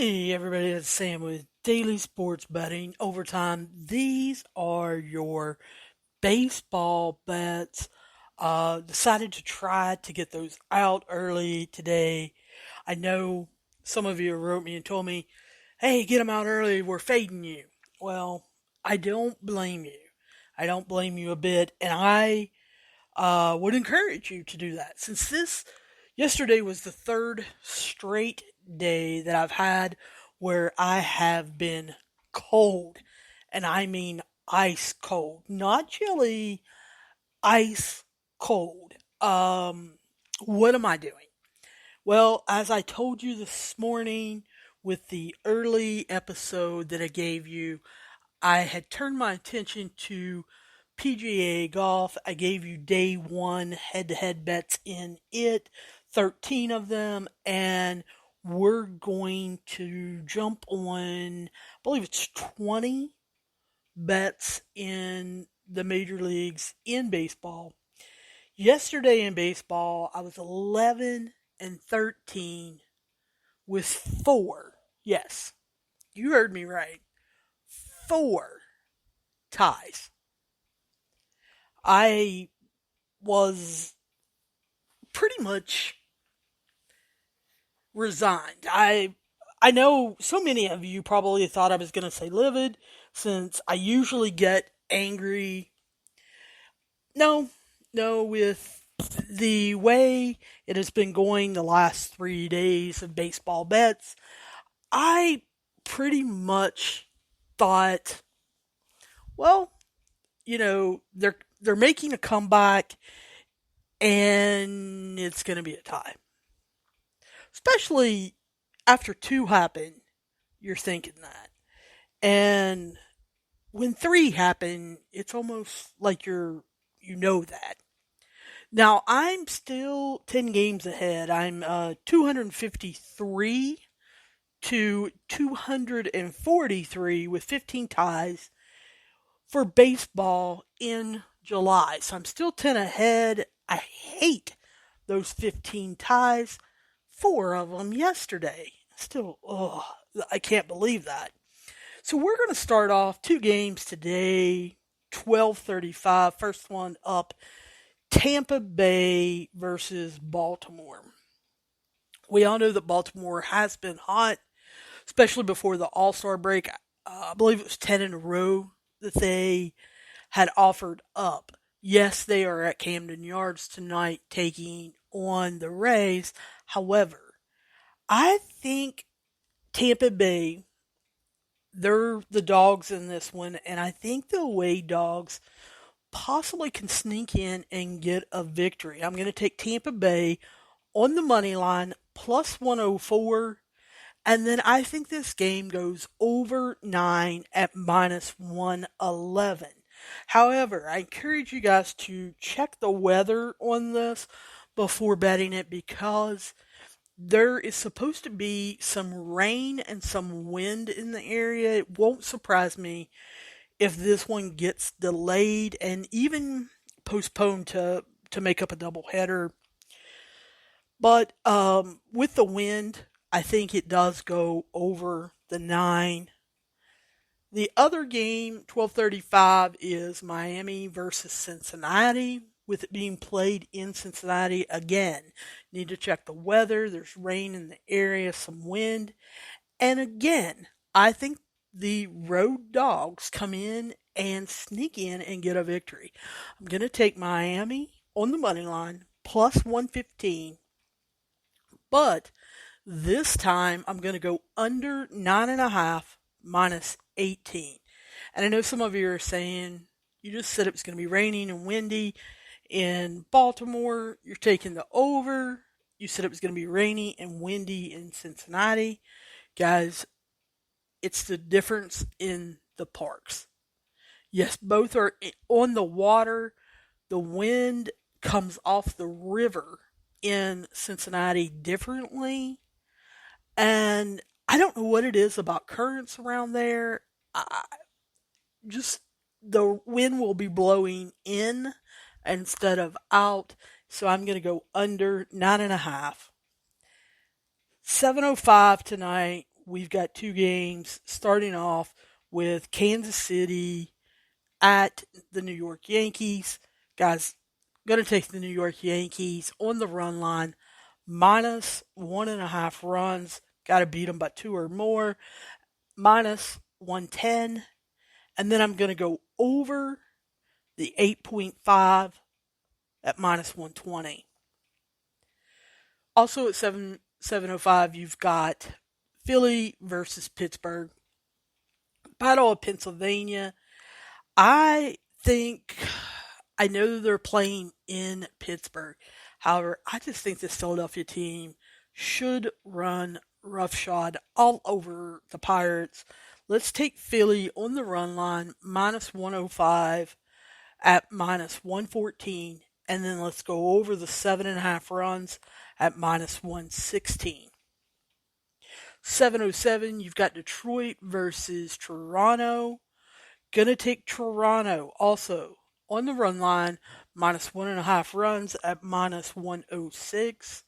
Hey everybody, it's Sam with Daily Sports Betting Overtime. These are your baseball bets. Decided to try to get those out early today. I know some of you wrote me and told me, hey, get them out early, we're fading you. Well, I don't blame you. I don't blame you a bit, and I would encourage you to do that. Since yesterday was the third straight day that I've had where I have been cold, and I mean ice cold, not chilly, ice cold. What am I doing? Well, as I told you this morning with the early episode that I gave you, I had turned my attention to PGA golf. I gave you day one head to head bets in it, 13 of them, and we're going to jump on, I believe it's 20 bets in the major leagues in baseball. Yesterday in baseball, I was 11 and 13 with four. Yes, you heard me right. Four ties. I was pretty much resigned. I know so many of you probably thought I was going to say livid since I usually get angry. No, no, with the way it has been going the last 3 days of baseball bets, I pretty much thought, well, they're making a comeback and it's going to be a tie. Especially after two happen, you're thinking that. And when three happen, it's almost like you know that. Now, I'm still 10 games ahead. I'm 253 to 243 with 15 ties for baseball in July. So I'm still 10 ahead. I hate those 15 ties. Four of them yesterday. Still, I can't believe that. So we're going to start off two games today, 12:35. First one up, Tampa Bay versus Baltimore. We all know that Baltimore has been hot, especially before the All-Star break. I believe it was 10 in a row that they had offered up. Yes, they are at Camden Yards tonight taking on the Rays. However, I think Tampa Bay, they're the dogs in this one, and I think the away dogs possibly can sneak in and get a victory. I'm going to take Tampa Bay on the money line plus 104. And then I think this game goes over 9 at minus 111. However, I encourage you guys to check the weather on this before betting it because there is supposed to be some rain and some wind in the area. It won't surprise me if this one gets delayed and even postponed to make up a doubleheader. But with the wind, I think it does go over the 9. The other game, 12:35, is Miami versus Cincinnati, with it being played in Cincinnati again. Need to check the weather. There's rain in the area, some wind. And again, I think the road dogs come in and sneak in and get a victory. I'm going to take Miami on the money line, plus 115. But this time, I'm going to go under 9.5 minus 18. And I know some of you are saying, you just said it was going to be raining and windy in Baltimore. You're taking the over. You said it was going to be rainy and windy in Cincinnati. Guys, it's the difference in the parks. Yes, both are on the water. The wind comes off the river in Cincinnati differently. And I don't know what it is about currents around there. Just the wind will be blowing in instead of out. So I'm going to go under 9.5. 7:05 tonight. we've got two games starting off with Kansas City at the New York Yankees. Guys, going to take the New York Yankees on the run line, minus 1.5 runs. Got to beat them by two or more, minus 110. And then I'm going to go over the 8.5 at minus 120. Also at 7:05, you've got Philly versus Pittsburgh. Battle of Pennsylvania. I think I know they're playing in Pittsburgh. However, I just think this Philadelphia team should run roughshod all over the Pirates. Let's take Philly on the run line, minus 105 at minus 114, and then let's go over the 7.5 runs at minus 116. 7:07, you've got Detroit versus Toronto. Gonna take Toronto also on the run line, minus 1.5 runs at minus 106.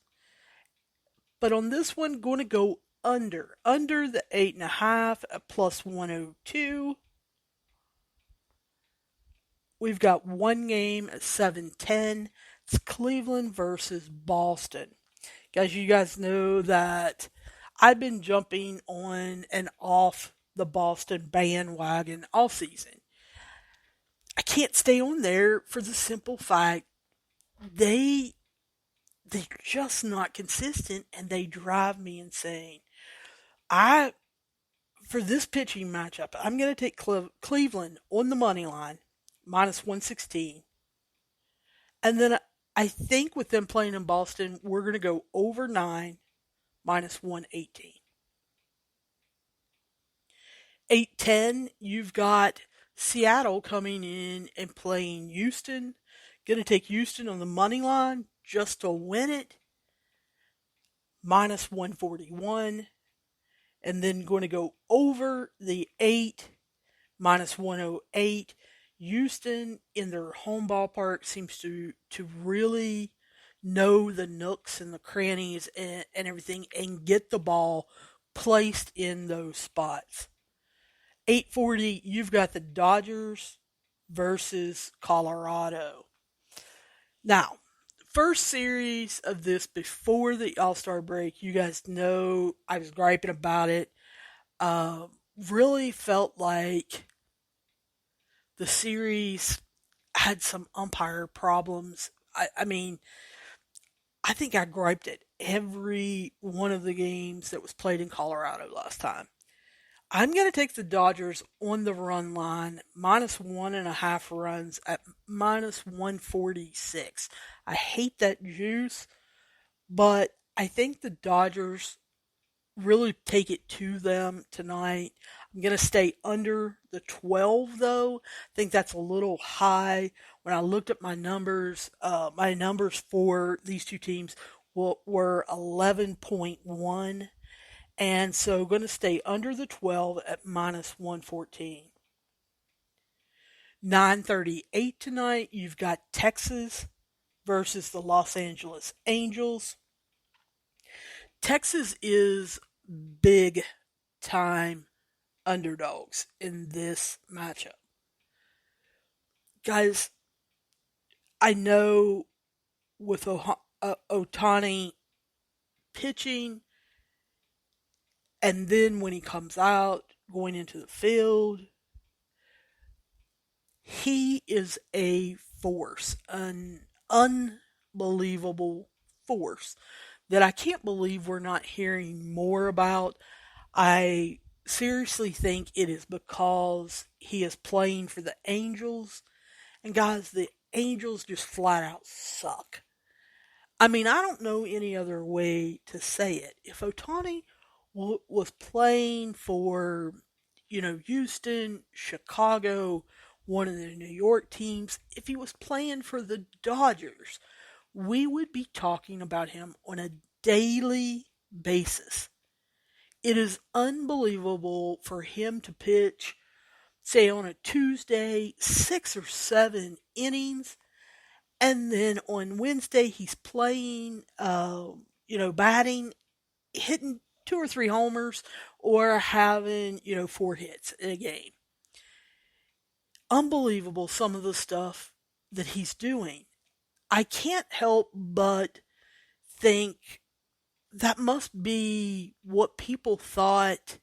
But on this one, going to go under the 8.5 at plus 102. We've got one game at 7:10. It's Cleveland versus Boston. Guys, you guys know that I've been jumping on and off the Boston bandwagon all season. I can't stay on there for the simple fact they're just not consistent and they drive me insane. For this pitching matchup, I'm going to take Cleveland on the money line, minus 116. And then I think with them playing in Boston, we're going to go over 9, minus 118. 8:10, you've got Seattle coming in and playing Houston. Going to take Houston on the money line just to win it, minus 141. And then going to go over the 8, minus 108. Houston in their home ballpark seems to really know the nooks and the crannies and everything and get the ball placed in those spots. 8:40, you've got the Dodgers versus Colorado. Now, first series of this before the All-Star break, you guys know I was griping about it. Really felt like the series had some umpire problems. I mean, I think I griped at every one of the games that was played in Colorado last time. I'm going to take the Dodgers on the run line, minus 1.5 runs at minus 146. I hate that juice, but I think the Dodgers really take it to them tonight. I'm going to stay under the 12, though. I think that's a little high. When I looked at my numbers for these two teams were 11.1. And so going to stay under the 12 at minus 114. 9:38 tonight, you've got Texas versus the Los Angeles Angels. Texas is big time underdogs in this matchup. Guys, I know with Ohtani pitching, and then when he comes out, going into the field, he is a force, an unbelievable force that I can't believe we're not hearing more about. I seriously think it is because he is playing for the Angels. And guys, the Angels just flat out suck. I mean, I don't know any other way to say it. If Ohtani was playing for, Houston, Chicago, one of the New York teams, if he was playing for the Dodgers, we would be talking about him on a daily basis. It is unbelievable for him to pitch, say on a Tuesday, 6 or 7 innings, and then on Wednesday he's playing, batting, hitting 2 or 3 homers or having, 4 hits in a game. Unbelievable some of the stuff that he's doing. I can't help but think that must be what people thought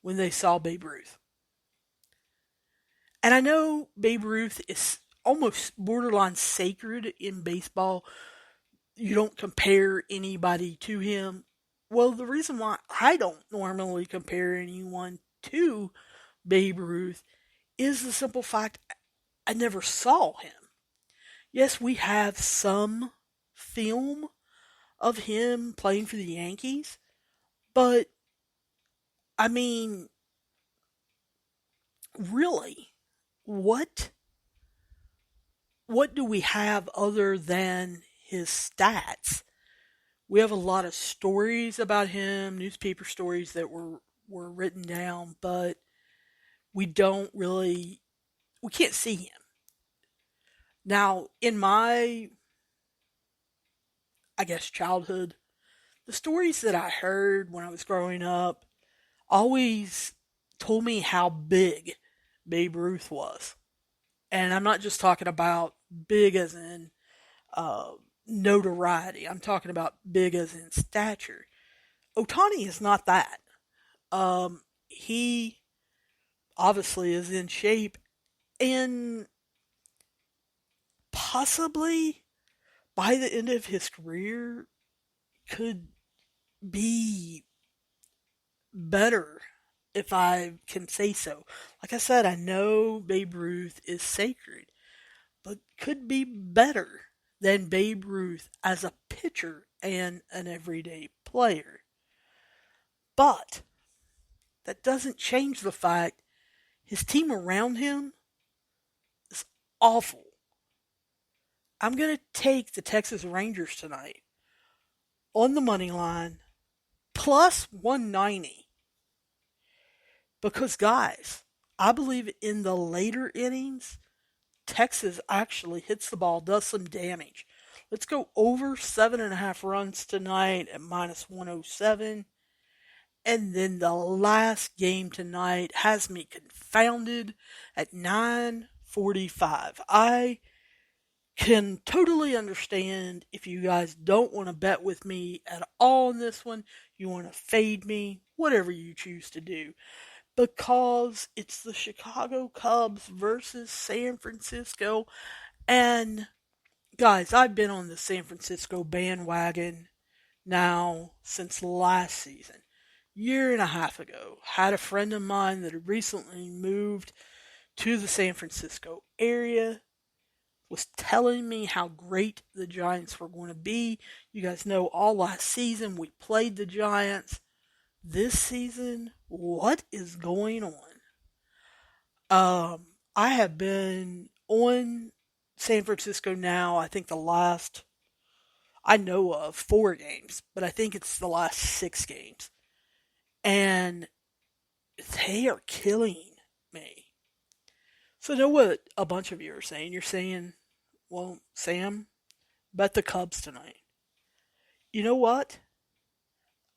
when they saw Babe Ruth. And I know Babe Ruth is almost borderline sacred in baseball. You don't compare anybody to him. Well, the reason why I don't normally compare anyone to Babe Ruth is the simple fact I never saw him. Yes, we have some film of him playing for the Yankees, but I mean, really, what do we have other than his stats? We have a lot of stories about him, newspaper stories that were written down, but we don't really we can't see him. Now, in my I guess childhood, the stories that I heard when I was growing up always told me how big Babe Ruth was. And I'm not just talking about big as in uh, notoriety. I'm talking about big as in stature. Otani is not that. He obviously is in shape and possibly by the end of his career could be better if I can say so. Like I said, I know Babe Ruth is sacred, but could be better than Babe Ruth as a pitcher and an everyday player. But that doesn't change the fact his team around him is awful. I'm going to take the Texas Rangers tonight on the money line plus 190 because, guys, I believe in the later innings, Texas actually hits the ball, does some damage. Let's go over 7.5 runs tonight at minus 107. And then the last game tonight has me confounded at 9:45. I can totally understand if you guys don't want to bet with me at all in this one. You want to fade me, whatever you choose to do. Because it's the Chicago Cubs versus San Francisco. And guys, I've been on the San Francisco bandwagon now since last season. Year and a half ago, had a friend of mine that had recently moved to the San Francisco area, was telling me how great the Giants were going to be. You guys know all last season we played the Giants. This season, what is going on? I have been on San Francisco now, I think the last, I know of 4 games, but I think it's the last 6 games. And they are killing me. So I know what a bunch of you are saying. You're saying, well, Sam, bet the Cubs tonight. You know what?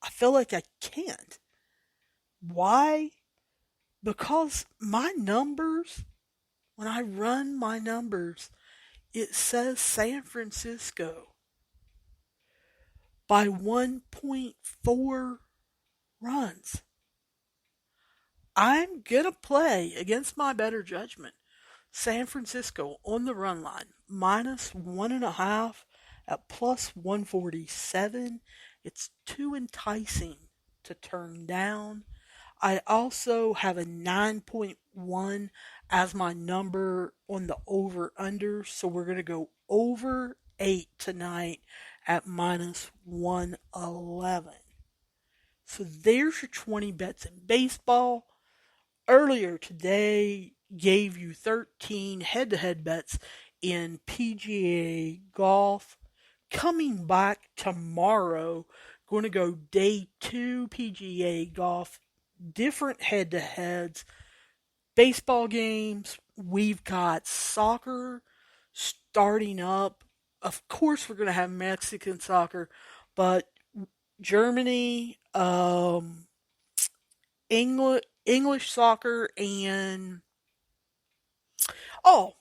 I feel like I can't. Why? Because my numbers, when I run my numbers, it says San Francisco by 1.4 runs. I'm going to play against my better judgment. San Francisco on the run line, minus 1.5 at plus 147. It's too enticing to turn down. I also have a 9.1 as my number on the over-under, so we're going to go over 8 tonight at minus 111. So there's your 20 bets in baseball. Earlier today, gave you 13 head-to-head bets in PGA golf. Coming back tomorrow, going to go day 2 PGA golf, different head-to-heads, baseball games. We've got soccer starting up. Of course, we're going to have Mexican soccer, but Germany, um, English soccer, and oh,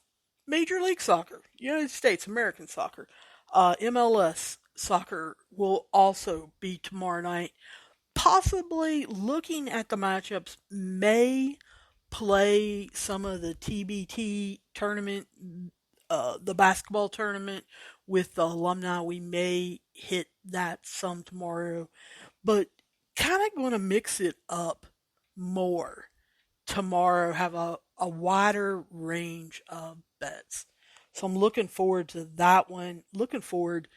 Major League Soccer, United States American Soccer, MLS soccer will also be tomorrow night. Possibly looking at the matchups, may play some of the TBT tournament, the basketball tournament with the alumni. We may hit that some tomorrow, but kind of going to mix it up more tomorrow, have a wider range of bets. So I'm looking forward to that one. Looking forward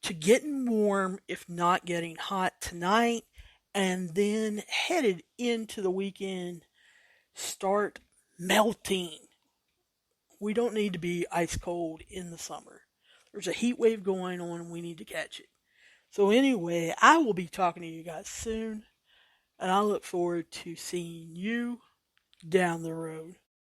to getting warm, if not getting hot tonight, and then headed into the weekend, start melting. We don't need to be ice cold in the summer. There's a heat wave going on and we need to catch it. So, anyway, I will be talking to you guys soon, and I look forward to seeing you down the road.